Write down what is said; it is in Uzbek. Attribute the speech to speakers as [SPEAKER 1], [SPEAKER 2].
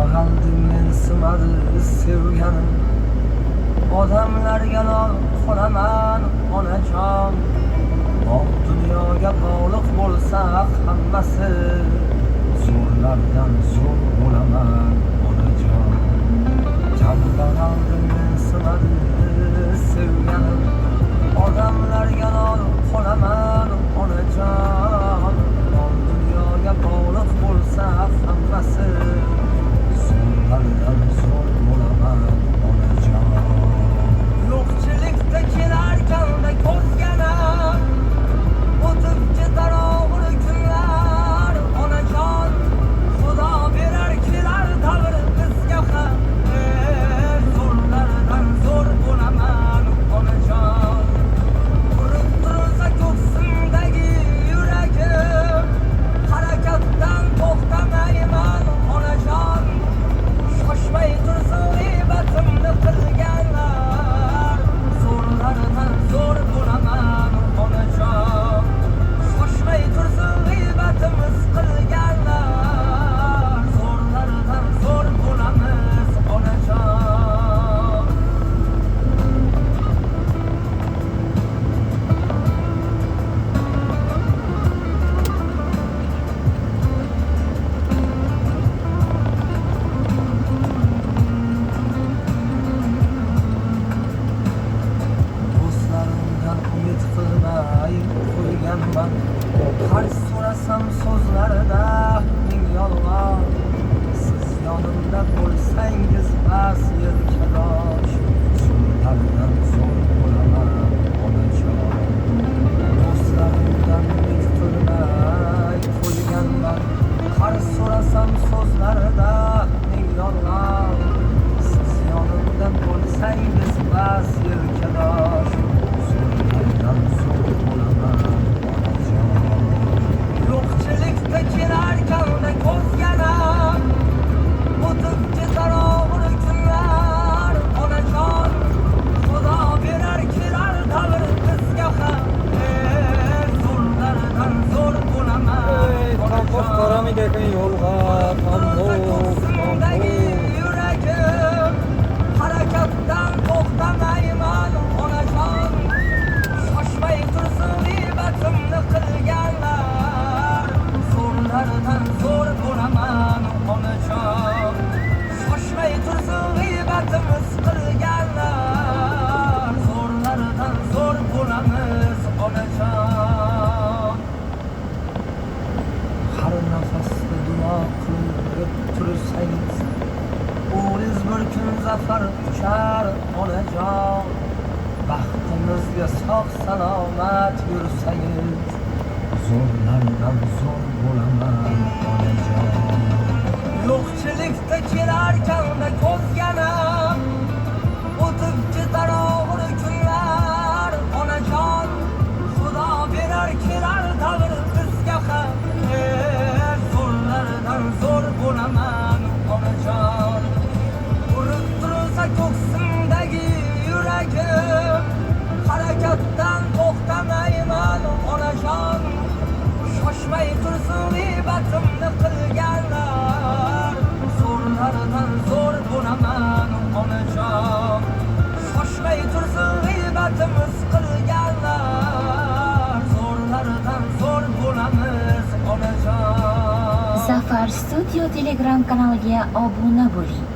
[SPEAKER 1] Aldingen sınmadı sevganim, odamlarga lol qolaman onajon. Bog' dunyoga bog'liq bo'lsak hammasi, zo'rlardan zo'r bo'laman onajon. Kambag'al aldingen sınmadı sevganim, odamlarga lol qolaman onajon. Bog' dunyoga bog'liq bo'lsak hammasi, zo'rlardan zo'r bo'laman onajon. Yo'qchilikda kelarkanda ko'zganam, o'tib ketar og'ir kunlar onajon. Xudo berar kelar davr bizga ham, zo'rlardan zo'r bo'laman onajon. Urib tursa ko'ksimdagi yuragim, harakatdan to'xtamayman onajon. Shoshmay tursin g'iybatimni qilganlar, zo'rlardan zo'r bo'laman onajon. Shoshmay tursin g'iybatimiz qilganlar, zo'rlardan zo'r bo'lamiz onajon. Do'stlarimdan umid qilmay qo'yganman, qarz so'rasam so'zlarida ming yolg'on. Siz yonimda bo'lsangiz bas yelkadosh, zo'rlardan zo'r bo'laman onajon. Do'stlarimdan umid qilmay qo'yganman, qarz so'rasam so'zlarida ming yolg'on. Siz yonimda bo'lsangiz bas yelkadosh, zo'rlardan zo'r bo'laman onajon. Yo'qchilikda kelarkanda ko'zganam, o'tib ketar og'ir kunlar onajon. Xudo berar kelar davr bizga ham, zo'rlardan zo'r bo'laman onajon. Ko'ksimdagi yuragim, harakatdan to'xtamayman onajon. Shoshmay tursin g'iybatimni qilganlar, zo'rlardan zo'r bo'laman onajon. Shoshmay tursin g'iybatimiz qilganlar, zo'rlardan zo'r bo'lamiz onajon. Har nafasda duo qilib tursangiz, o'g'lingiz bir kun zafar quchar onajon. Baxtimizga sog' salomat yursangiz, zo'rlardan zo'r bo'laman onajon. Yo'qchilikda kelarkanda ko'zganam, o'tib ketar og'ir kunlar onajon. Xudo berar kelar davr bizga ham, zo'rlardan zo'r bo'laman onajon. Urib tursa ko'ksimdagi yuragim, harakatdan to'xtamayman onajon. Shoshmay tursin g'iybatimni qilganlar, zo'rlardan zo'r bo'laman onajon. Shoshmay tursin g'iybatimiz qilganlar, zo'rlardan zo'r bo'lamiz onajon.
[SPEAKER 2] Zafar Studio Telegram kanaliga obuna bo'ling.